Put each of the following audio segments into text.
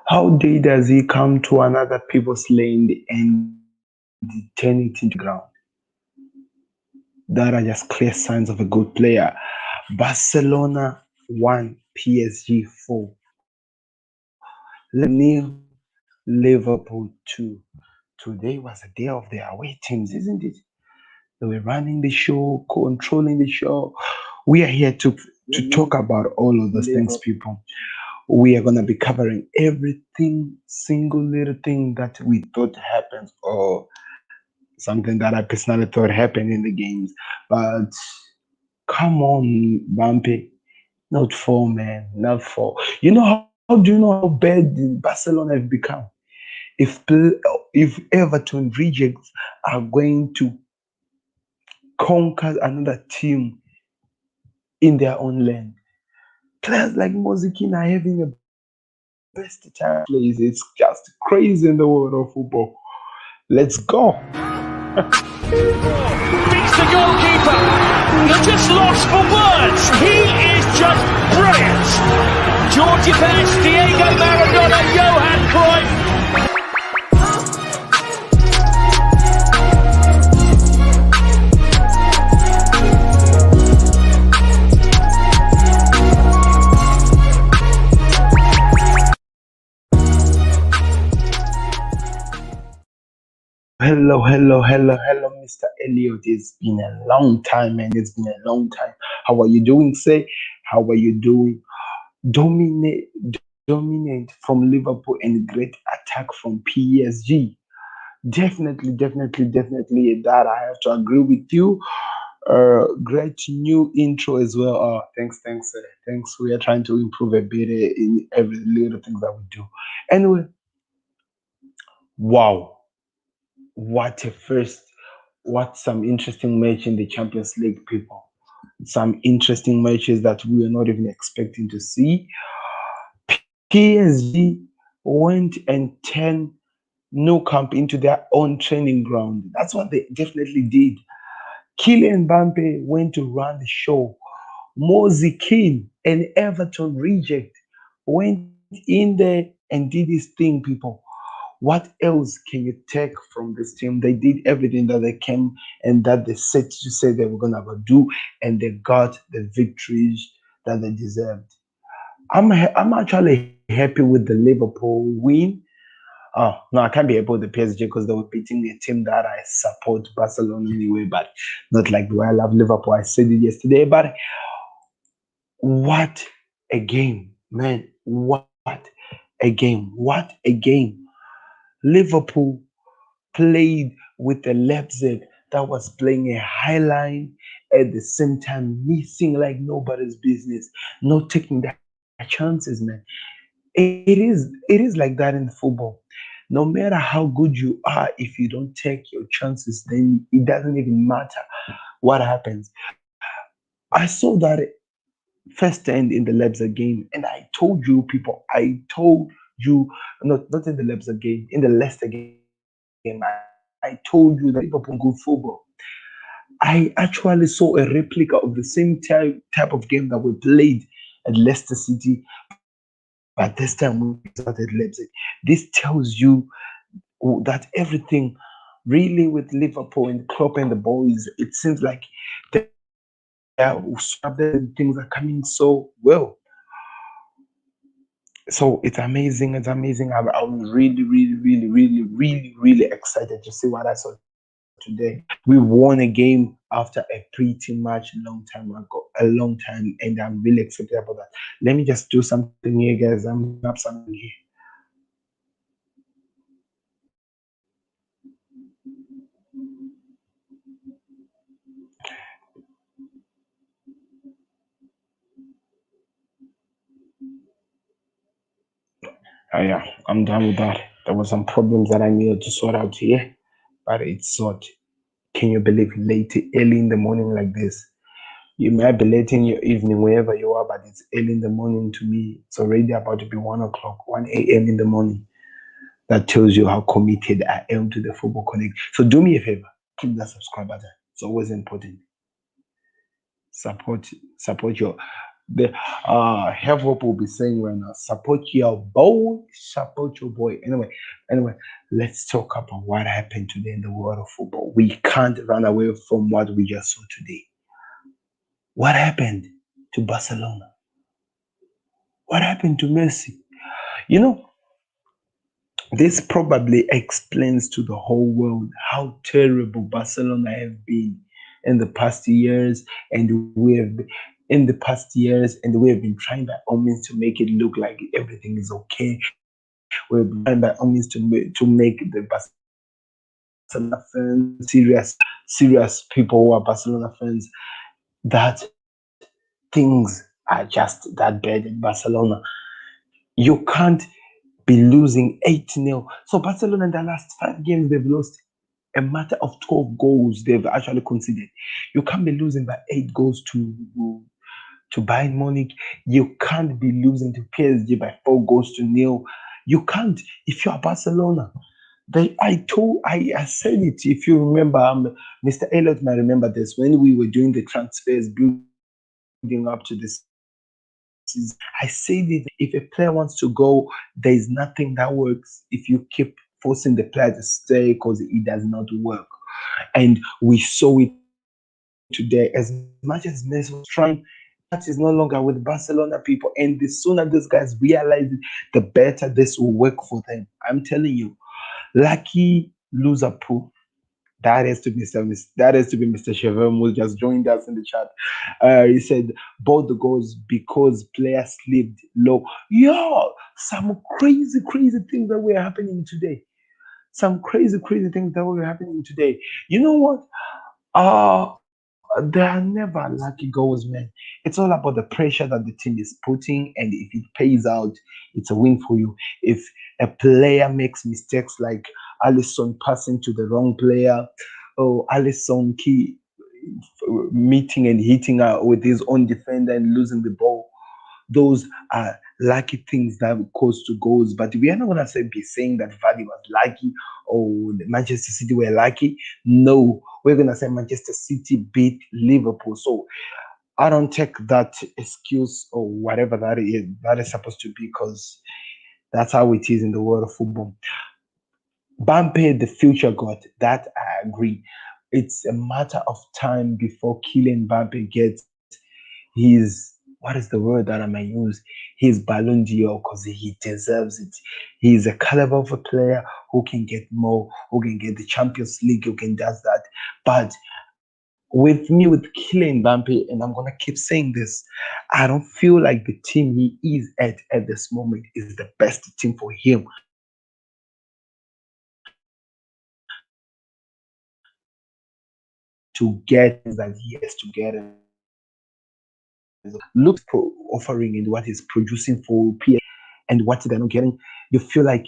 How dare does he come to another people's land and turn it into ground? That are just clear signs of a good player. Barcelona 1, PSG 4. Nil, Liverpool 2. Today was a day of the away teams, isn't it? They were running the show, controlling the show. We are here to talk about all of those things, people. We are gonna be covering everything, single little thing that we thought happens, or something that I personally thought happened in the games. But come on, Bampe, not four, man, not four. How do you know how bad Barcelona have become? If if Everton rejects are going to conquer another team in their own land, players like Mozikin are having a best time plays. It's just crazy in the world of football. Let's go. Beats the goalkeeper. You're just lost for words. He is just brilliant. Georgie Best, Diego Maradona, Johan Cruyff. Hello, Mr. Elliot. It's been a long time, man. It's been a long time. How are you doing, say? How are you doing? Dominate from Liverpool and great attack from PSG. Definitely that I have to agree with you. Great new intro as well. Thanks. We are trying to improve a bit in every little thing that we do. Anyway, wow, what a first! What some interesting match in the Champions League, people. Some interesting matches that we were not even expecting to see. PSG went and turned No Camp into their own training ground. That's what they definitely did. Kylian Mbappe went to run the show. Moise Kean, an Everton reject, went in there and did his thing, people. What else can you take from this team? They did everything that they can and that they said to say they were gonna go do, and they got the victories that they deserved. I'm actually happy with the Liverpool win. Oh no, I can't be happy with the PSG because they were beating a team that I support, Barcelona anyway, but not like the way I love Liverpool. I said it yesterday, but what a game, man! What a game! What a game! Liverpool played with a Leipzig that was playing a high line at the same time, missing like nobody's business, not taking their chances, man. It is like that in football. No matter how good you are, if you don't take your chances, then it doesn't even matter what happens. I saw that first end in the Leipzig game, and I told you people, I told you not in the Leipzig game, in the Leicester game, I told you that Liverpool good football. I actually saw a replica of the same type of game that we played at Leicester City, but this time we started Leipzig. This tells you that everything really with Liverpool and Klopp and the boys, it seems like they are swapped and things are coming so well. So it's amazing. It's amazing. I was really excited to see what I saw today. We won a game after a pretty much long time ago, a long time, and I'm really excited about that. Let me just do something here, guys. I'm up something here. Yeah, I'm done with that. There were some problems that I needed to sort out here, but it's sorted. Can you believe late, early in the morning like this? You might be late in your evening wherever you are, but it's early in the morning to me. It's already about to be 1 o'clock, 1 a.m. in the morning. That tells you how committed I am to the Football Connect. So do me a favor, click that subscribe button. It's always important. Support your The Liverpool will be saying right now, support your boy, support your boy. Anyway, let's talk about what happened today in the world of football. We can't run away from what we just saw today. What happened to Barcelona? What happened to Messi? You know, this probably explains to the whole world how terrible Barcelona have been in the past years, and we have been trying by all means to make it look like everything is okay. We've been trying by all means to make the Barcelona fans serious people who are Barcelona fans that things are just that bad in Barcelona. You can't be losing 8-0. So Barcelona in the last 5 games they've lost a matter of 12 goals they've actually conceded. You can't be losing by 8 goals to Bayern Munich. You can't be losing to PSG by 4 goals to nil. You can't if you are Barcelona. I said it. If you remember, Mr. Elliott might remember this when we were doing the transfers building up to the season. I said it. If a player wants to go, there is nothing that works if you keep forcing the player to stay because it does not work. And we saw it today. As much as Messi was trying, his heart is no longer with Barcelona people. And the sooner these guys realize it, the better this will work for them. I'm telling you. Lucky loser proof. That has to be Mr. Chevron who just joined us in the chat. He said both the goals because players slipped low. Yo, some crazy things that were happening today. Some crazy things that were happening today. You know what? There are never lucky goals, man. It's all about the pressure that the team is putting, and if it pays out, it's a win for you. If a player makes mistakes like Allison passing to the wrong player, or Allison meeting and hitting with his own defender and losing the ball, those are lucky things that cause to goals. But we are not gonna be saying that Vardy was lucky or Manchester City were lucky. No, we're gonna say Manchester City beat Liverpool. So I don't take that excuse or whatever that is supposed to be because that's how it is in the world of football. Mbappe, the future god, that I agree. It's a matter of time before Kylian Mbappe gets his, what is the word that I might use? His Ballon d'Or because he deserves it. He is a caliber of a player who can get more, who can get the Champions League, who can does that. But with me, with Kylian Mbappe, and I'm gonna keep saying this, I don't feel like the team he is at this moment is the best team for him to get things that he has to get as a player. Look at the players that he has look at what he's offering and what he's producing for PSG and what they're not getting. You feel like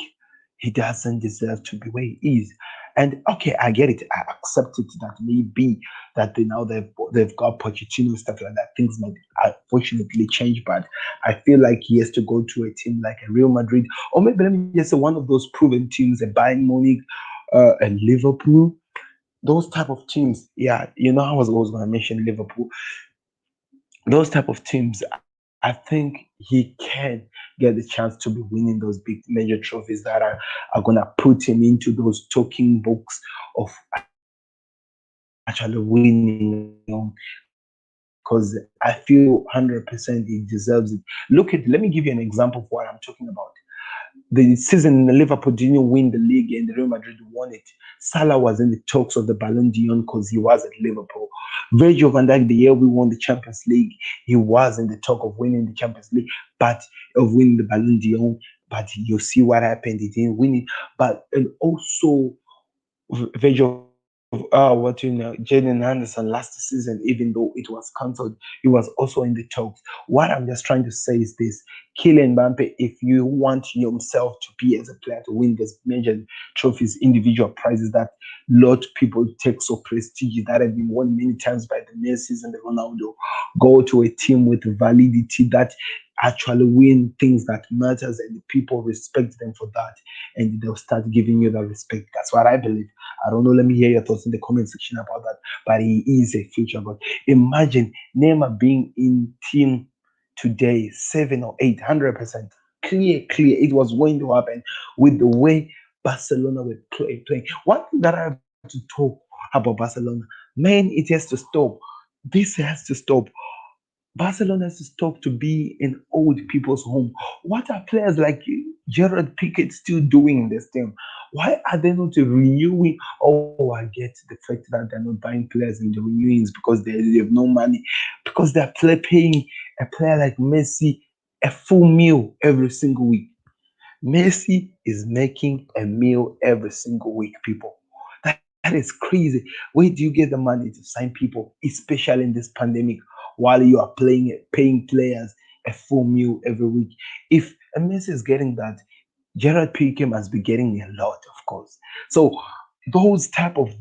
he doesn't deserve to be where he is. And okay, I get it. I accept it that maybe that they've got Pochettino stuff like that. Things might unfortunately change, but I feel like he has to go to a team like a Real Madrid, or maybe let me just say one of those proven teams, a Bayern Munich, and Liverpool. Those type of teams, yeah. You know, I was always going to mention Liverpool. Those type of teams, I think he can get the chance to be winning those big major trophies that are gonna put him into those talking books of actually winning on. Because I feel 100% he deserves it. Let me give you an example of what I'm talking about. The season Liverpool didn't win the league and Real Madrid won it. Salah was in the talks of the Ballon d'Or because he was at Liverpool. Virgil van Dijk, the year we won the Champions League, he was in the talk of winning the Champions League, but of winning the Ballon d'Or. But you see what happened, he didn't win it. But and also Virgil, Jaden Anderson last season, even though it was cancelled, he was also in the talks. What I'm just trying to say is this: Kylian Mbappe, if you want yourself to be as a player to win this major trophies, individual prizes that lot people take so prestige that have been won many times by the Messi and the Ronaldo, go to a team with validity that actually win things that matters and the people respect them for that, and they'll start giving you that respect. That's what I believe. I don't know. Let me hear your thoughts in the comment section about that. But he is a future god. Imagine Neymar being in team today, 7 or 8, 100% clear. It was going to happen with the way Barcelona were playing. One thing that I have to talk about Barcelona, man, it has to stop. This has to stop. Barcelona has to stop to be an old people's home. What are players like Gerard Piquet still doing in this team? Why are they not renewing? Oh, I get the fact that they're not buying players in the renewings because they have no money, because they're paying a player like Messi a full meal every single week. Messi is making a meal every single week, people. That is crazy. Where do you get the money to sign people, especially in this pandemic, while you are paying players a full meal every week? If a Messi is getting that, Gerard Piqué must be getting a lot, of course. So those type of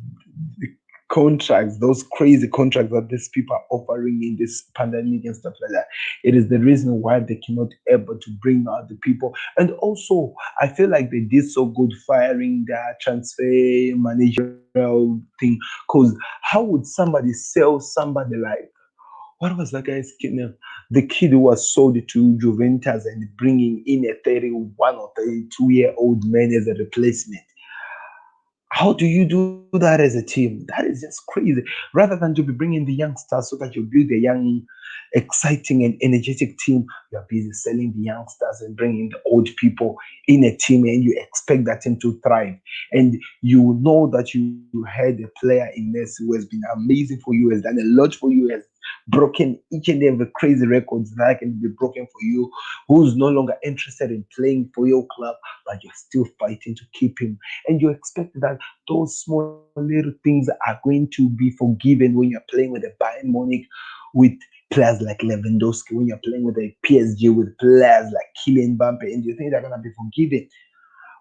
contracts, those crazy contracts that these people are offering in this pandemic and stuff like that, it is the reason why they cannot able to bring out the people. And also, I feel like they did so good firing their transfer managerial thing. Because how would somebody sell somebody like, what was that guy's kid name? The kid who was sold to Juventus and bringing in a 31 or 32-year-old man as a replacement? How do you do that as a team? That is just crazy. Rather than to be bringing the youngsters so that you build a young, exciting, and energetic team, you are busy selling the youngsters and bringing the old people in a team, and you expect that team to thrive. And you know that you had a player in Messi who has been amazing for you, has done a lot for you, has broken each and every crazy records that can be broken for you, who's no longer interested in playing for your club, but you're still fighting to keep him. And you expect that those small little things are going to be forgiven when you're playing with the Bayern Munich, with players like Lewandowski, when you're playing with the PSG, with players like Kylian Mbappe, and you think they're gonna be forgiven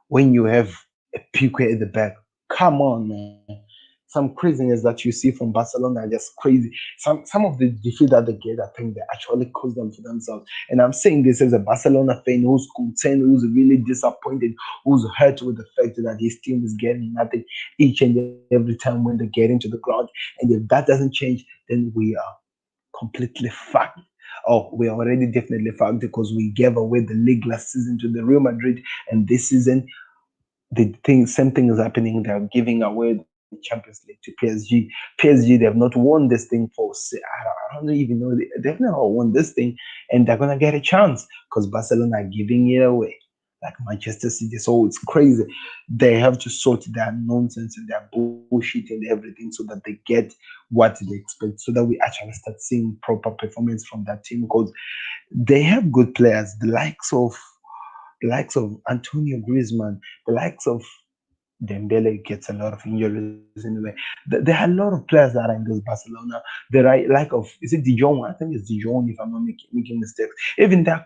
when you have a Piqué at the back. Come on, man. Some craziness that you see from Barcelona are just crazy. Some of the defeat that they get, I think they actually caused them for themselves. And I'm saying this as a Barcelona fan who's concerned, who's really disappointed, who's hurt with the fact that his team is getting nothing each and every time when they get into the ground. And if that doesn't change, then we are completely fucked. Oh, we are already definitely fucked because we gave away the league last season to the Real Madrid, and this season same thing is happening. They're giving away the Champions League to PSG. PSG, they have not won this thing for I don't even know. They've never won this thing, and they're gonna get a chance because Barcelona are giving it away like Manchester City. So it's crazy. They have to sort their nonsense and their bullshit and everything so that they get what they expect, so that we actually start seeing proper performance from that team because they have good players, the likes of Antonio Griezmann, the likes of Dembele gets a lot of injuries anyway. There are a lot of players that are in this Barcelona. The right like of is it De Jong? I think it's De Jong if I'm not making mistakes. Even that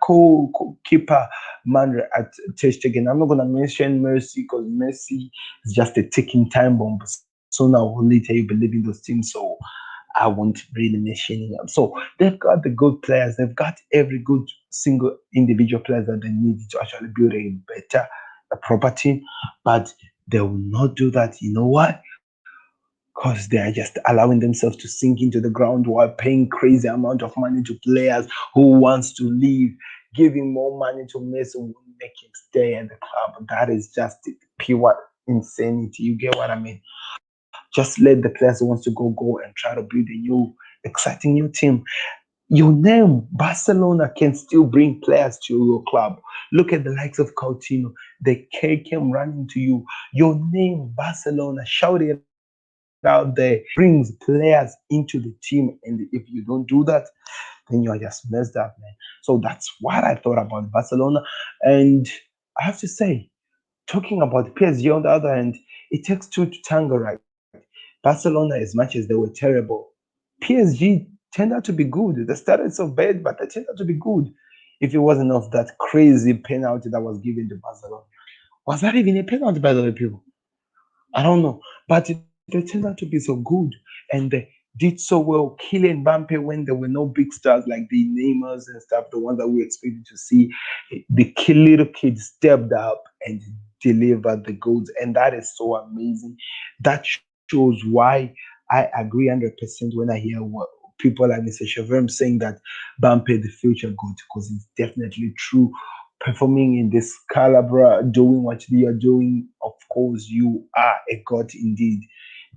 keeper man at Ter Stegen. I'm not gonna mention Messi because Messi is just a ticking time bomb. Sooner or later you believe in those teams, so I won't really mention them. So they've got the good players. They've got every good single individual players that they need to actually build a proper team. But they will not do that. You know why? Because they are just allowing themselves to sink into the ground while paying crazy amount of money to players who wants to leave, giving more money to Messi who will make him stay at the club. That is just pure insanity. You get what I mean? Just let the players who wants to go and try to build a new exciting new team. Your name, Barcelona, can still bring players to your club. Look at the likes of Coutinho. They came running to you. Your name, Barcelona, shout it out there, brings players into the team. And if you don't do that, then you are just messed up, man. So that's what I thought about Barcelona. And I have to say, talking about PSG on the other hand, it takes two to tango, right? Barcelona, as much as they were terrible, PSG turned out to be good. They started so bad, but they turned out to be good. If it wasn't of that crazy penalty that was given to Barcelona. Was that even a penalty, by the way, people? I don't know. But they turned out to be so good. And they did so well. Kylian Mbappe when there were no big stars like the Neymars and stuff, the ones that we expected to see. The little kid stepped up and delivered the goals. And that is so amazing. That shows why I agree 100% when I hear what people like Mr. Shavim saying that Bampe the future good because it's definitely true. Performing in this caliber, doing what you are doing, of course, you are a god indeed.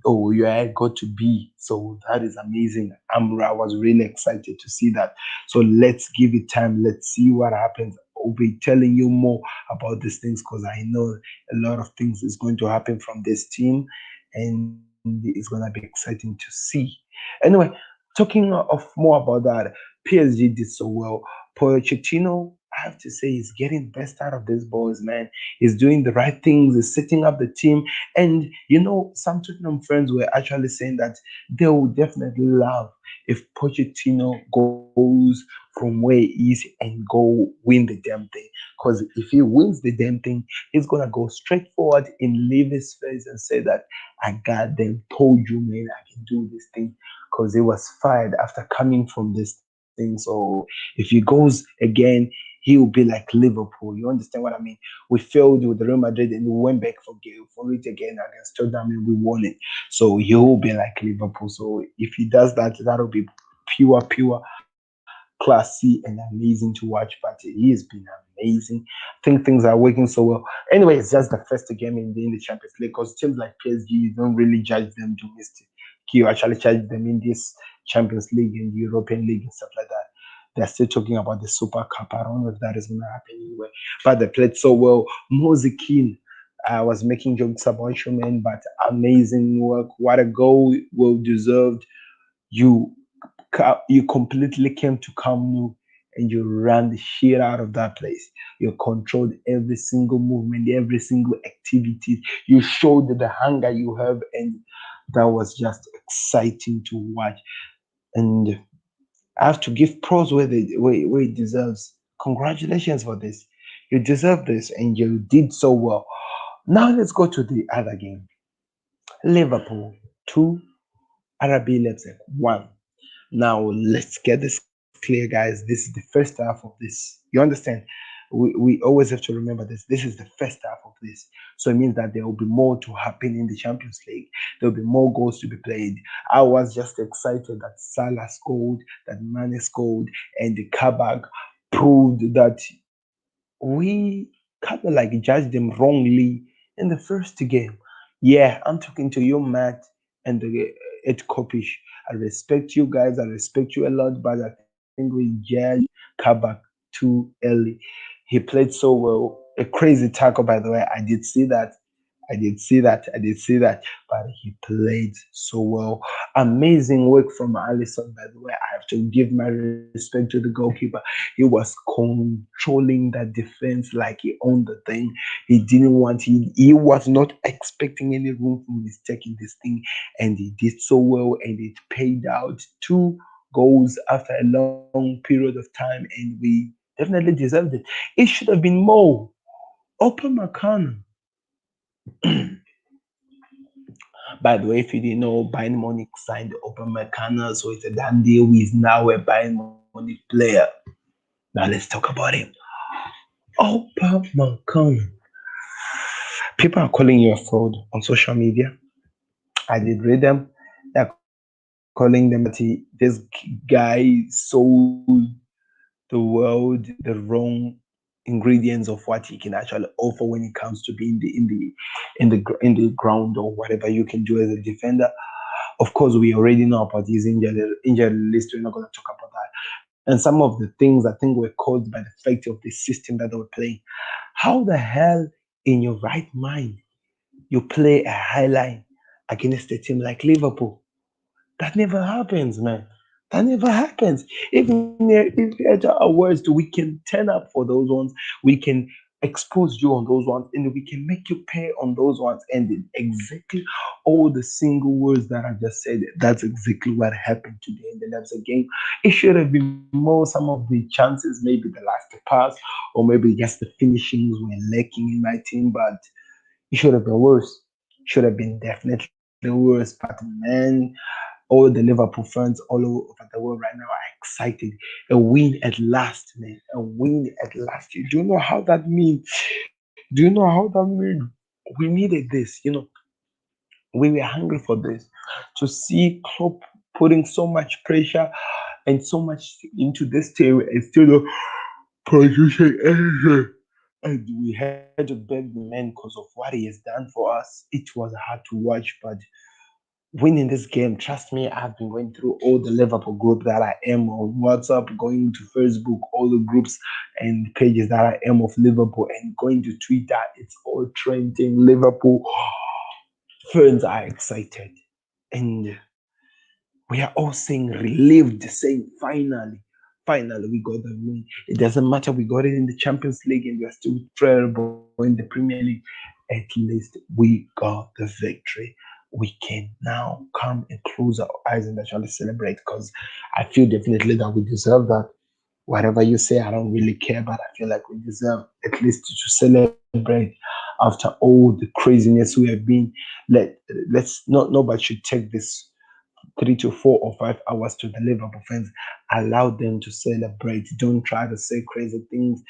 Oh, you are got to be. So that is amazing. I was really excited to see that. So let's give it time. Let's see what happens. I'll be telling you more about these things because I know a lot of things is going to happen from this team, and it's gonna be exciting to see. Anyway, talking of more about that, PSG did so well. Pochettino, I have to say, is getting best out of these boys, man. He's doing the right things. He's setting up the team, and some Tottenham friends were actually saying that they would definitely love if Pochettino goes from where he is and go win the damn thing. Because if he wins the damn thing, he's gonna go straight forward in Levy's face and say that I got them, told you, man, I can do this thing. Because he was fired after coming from this thing. So if he goes again, he will be like Liverpool. You understand what I mean? We failed with Real Madrid and we went back for it again against Tottenham and we won it. So he will be like Liverpool. So if he does that, that'll be pure, classy and amazing to watch. But he has been amazing. I think things are working so well. Anyway, it's just the first game in the Champions League because teams like PSG, you don't really judge them domestic. You actually judge them in this Champions League and European League and stuff like that. They're still talking about the Super Cup. I don't know if that is going to happen anyway. But they played so well. Mozikin, I was making jokes about you, man, but amazing work. What a goal, well deserved. You you completely came to Camp Nou and you ran the shit out of that place. You controlled every single movement, every single activity. You showed the hunger you have, and that was just exciting to watch. And I have to give pros where it deserves. Congratulations for this. You deserve this, and you did so well. Now let's go to the other game. Liverpool 2, RB Leipzig 1. Now let's get this clear, guys. This is the first half of this. You understand? We always have to remember this. This is the first half of this. So it means that there will be more to happen in the Champions League. There will be more goals to be played. I was just excited that Salah scored, that Mane scored, and the Kabak proved that we kind of like judged them wrongly in the first game. Yeah, I'm talking to you, Matt, and the Ed Kopish. I respect you guys. I respect you a lot, but I think we judged Kabak too early. He played so well. A crazy tackle, by the way. I did see that. I did see that. But he played so well. Amazing work from Allison, by the way. I have to give my respect to the goalkeeper. He was controlling that defense like he owned the thing. He was not expecting any room for mistake in this thing, and he did so well, and it paid out. Two goals after a long period of time, and we definitely deserved it. It should have been more. Open McConnell. By the way, if you didn't know, Bayern Munich signed Open McConnell, so it's a done deal. He's now a Bayern Munich player. Now let's talk about him. Open McConnell. People are calling you a fraud on social media. I did read them. They're calling them that this guy sold the world the wrong ingredients of what he can actually offer when it comes to being in the ground or whatever you can do as a defender. Of course, we already know about his injury list. We're not going to talk about that. And some of the things I think were caused by the fact of the system that they were playing. How the hell, in your right mind, you play a high line against a team like Liverpool? That never happens, man. That never happens. If at our worst, we can turn up for those ones. We can expose you on those ones, and we can make you pay on those ones. And exactly all the single words that I just said, that's exactly what happened today in the Leipzig game. It should have been more. Some of the chances, maybe the last pass, or maybe just the finishings were lacking in my team, but it should have been worse. Should have been definitely worse. But man, all the Liverpool fans all over the world right now are excited. A win at last, man. A win at last. You do you know how that means? Do you know how that means? We needed this. We were hungry for this. To see Klopp putting so much pressure and so much into this team and still not producing anything. And we had to beg the man because of what he has done for us. It was hard to watch, but winning this game, trust me, I've been going through all the Liverpool group that I am on WhatsApp, going to Facebook, all the groups and pages that I am of Liverpool, and going to Twitter. It's all trending. Liverpool fans are excited. And we are all saying relieved, saying finally we got the win. It doesn't matter, we got it in the Champions League and we are still terrible in the Premier League. At least we got the victory. We can now come and close our eyes and actually celebrate because I feel definitely that we deserve that. Whatever you say, I don't really care, but I feel like we deserve at least to celebrate after all the craziness we have been. Let let's not nobody should take this 3 to 4 or 5 hours to the Liverpool fans. Allow them to celebrate. Don't try to say crazy things.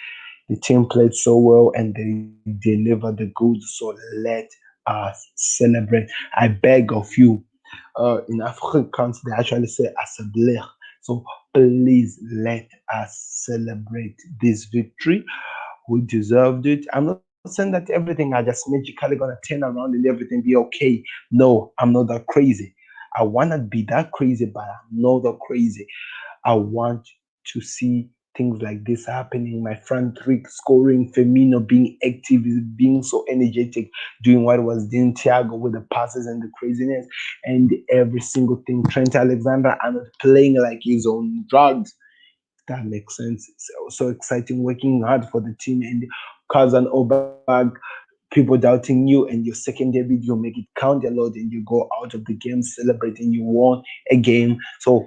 The team played so well and they delivered the goods. So let us celebrate. I beg of you. In Afrikaans, they actually say assembler. So please let us celebrate this victory. We deserved it. I'm not saying that everything are just magically gonna turn around and everything be okay. No, I'm not that crazy. I wanna be that crazy, but I'm not that crazy. I want to see things like this happening. My front three scoring, Firmino being active, being so energetic, doing what was doing, Thiago with the passes and the craziness, and every single thing. Trent Alexander Arnold playing like he's on drugs. That makes sense. It's so exciting working hard for the team and Kazan Obag, people doubting you and your second debut, you make it count a lot and you go out of the game celebrating you won a game. So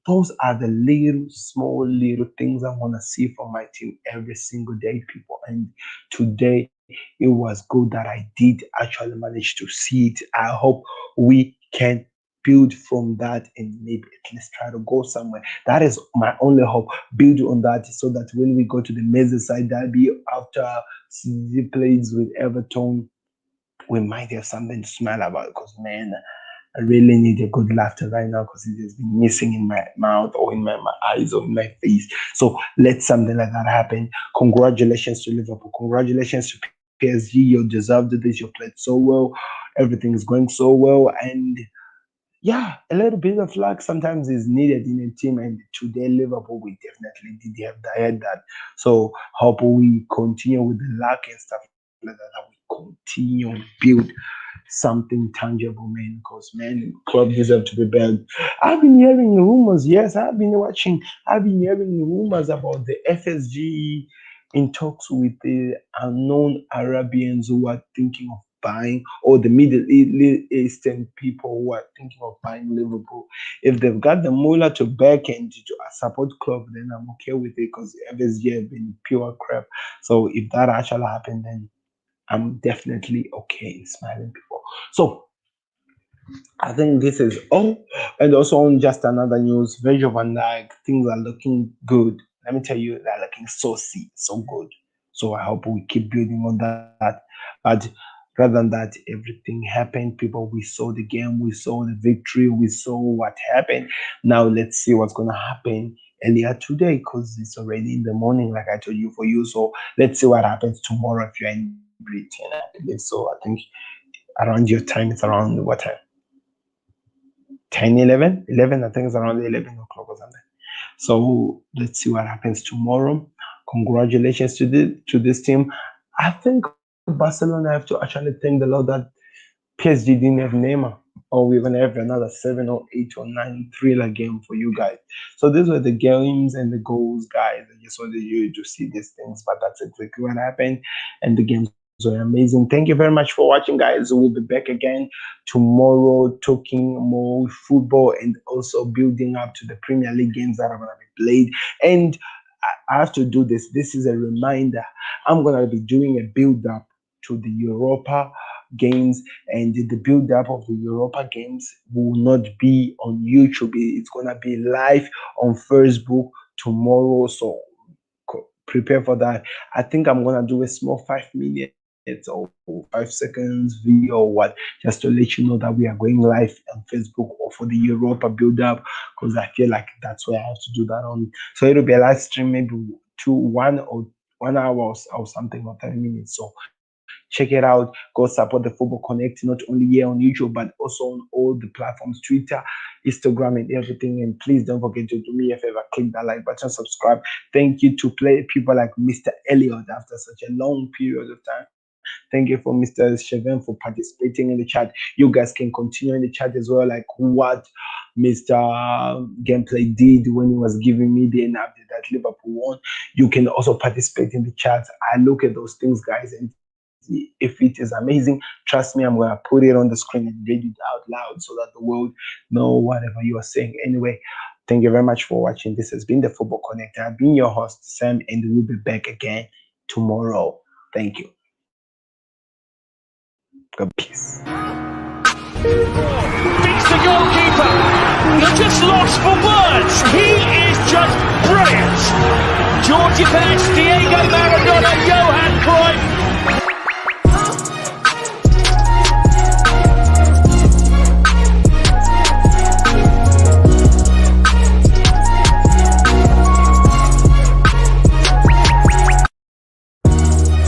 those are the little small little things I want to see from my team every single day, people. And today it was good that I did actually manage to see it. I hope we can build from that and maybe at least try to go somewhere. That is my only hope. Build on that so that when we go to the Merseyside derby after CD plays with Everton, we might have something to smile about because man, I really need a good laughter right now because it has been missing in my mouth or in my eyes or in my face. So let something like that happen. Congratulations to Liverpool. Congratulations to PSG. You deserved this. You played so well. Everything is going so well. And yeah, a little bit of luck sometimes is needed in a team. And today, Liverpool, we definitely did have that. So, hope we continue with the luck and stuff like that. That we continue and build something tangible, man. Because, man, club deserve to be built. I've been hearing rumors. Yes, I've been hearing rumors about the FSG in talks with the unknown Arabians who are thinking of buying, or the Eastern people who are thinking of buying Liverpool. If they've got the mullah to back and to support club, then I'm okay with it because FSG have been pure crap. So if that actually happened, then I'm definitely okay in smiling people. So I think this is all. And also on just another news, Virgil van Dijk, things are looking good. Let me tell you, they're looking saucy, so good. So I hope we keep building on that. But rather than that, everything happened. People, we saw the game, we saw the victory, we saw what happened. Now let's see what's gonna happen earlier today because it's already in the morning, like I told you for you. So let's see what happens tomorrow if you're in Britain, I believe. So I think around your time, it's around what time? 10, 11, 11. I think it's around 11 o'clock or something. So let's see what happens tomorrow. Congratulations to this team. I think Barcelona have to actually thank the Lord that PSG didn't have Neymar, or we're gonna have another 7 or 8 or 9 thriller game for you guys. So these were the games and the goals, guys. I just wanted you to see these things, but that's exactly what happened, and the games were amazing. Thank you very much for watching, guys. We'll be back again tomorrow talking more football and also building up to the Premier League games that are gonna be played. And I have to do this. This is a reminder. I'm gonna be doing a build up to the Europa games, and the build up of the Europa games will not be on YouTube. It's gonna be live on Facebook tomorrow. So prepare for that. I think I'm gonna do a small 5 minute or 5 seconds video or what, just to let you know that we are going live on Facebook or for the Europa build up, because I feel like that's where I have to do that on. So it'll be a live stream, maybe 1 hour or something, or 30 minutes. So check it out. Go support the Football Connect, not only here on YouTube, but also on all the platforms, Twitter, Instagram, and everything. And please don't forget to do me a favor, click that like button, subscribe. Thank you to people like Mr. Elliot after such a long period of time. Thank you for Mr. Cheven for participating in the chat. You guys can continue in the chat as well, like what Mr. Gameplay did when he was giving me the update that Liverpool won. You can also participate in the chat. I look at those things, guys, and if it is amazing, trust me, I'm gonna put it on the screen and read it out loud so that the world know whatever you are saying. Anyway, thank you very much for watching. This has been the Football Connect. I've been your host, Sam, and we'll be back again tomorrow. Thank you. God peace. Beats the goalkeeper. You're just lost for words. He is just brilliant. Georgie Best, Diego Maradona,